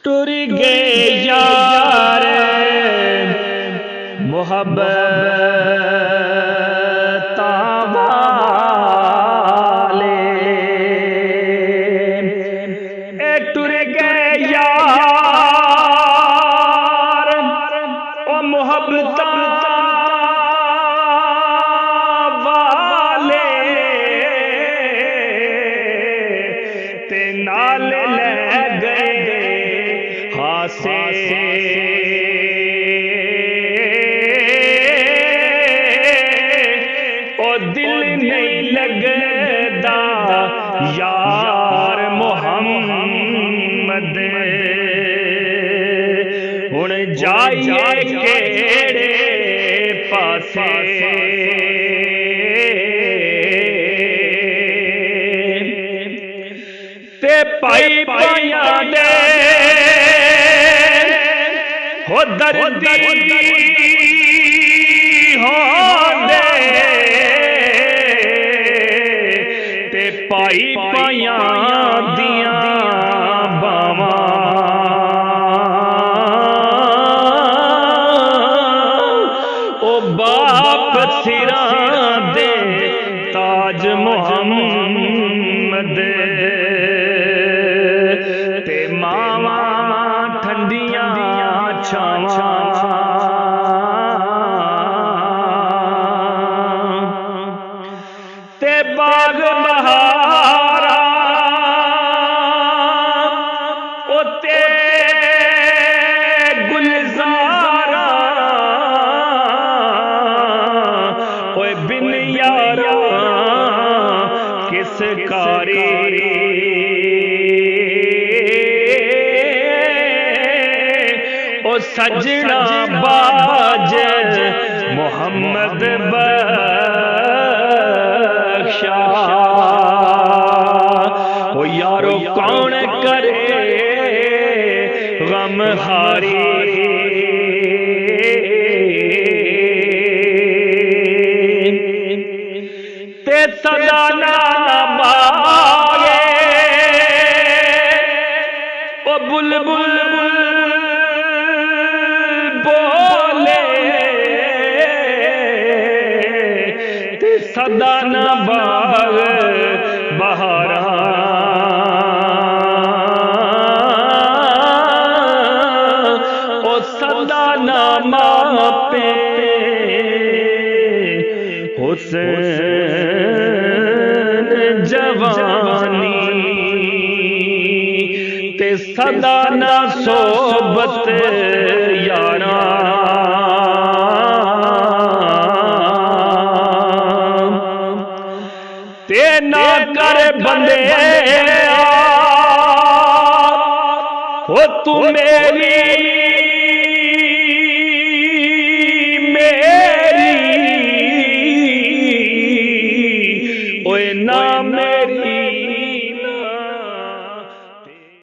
टुर गए यार मोहब्बत वाले, टुर गए यार ओ मोहब्बत वाले, ते नाल ले गए हासे ओ दिल नहीं लगदा यार मोहम्मद, हुण जाइए केड़े पासे ते पाई पाया दे हो दर्दी होंदे, ते पाई पाया दिया बावां ओ बाप सिरां दे ताज मोहम्मद, ते मावा ठंडियां छावां ते बाग बहारा ओ ते गुलजारा, ओए बिन यारा किस कारी, ओ सजना बाज मोहम्मद बख्शा, ओ यारो कौन करे गम हारी, ते सदा ना बागे ओ बुलबुल बोले, ते सदा ना बाग बहारा ओ सदा ना मापे हुस्न जवानी, ते सदा ना सोबत यारा ते ना कर बंदे हो तू मेरी मेरी ओए ना मेरी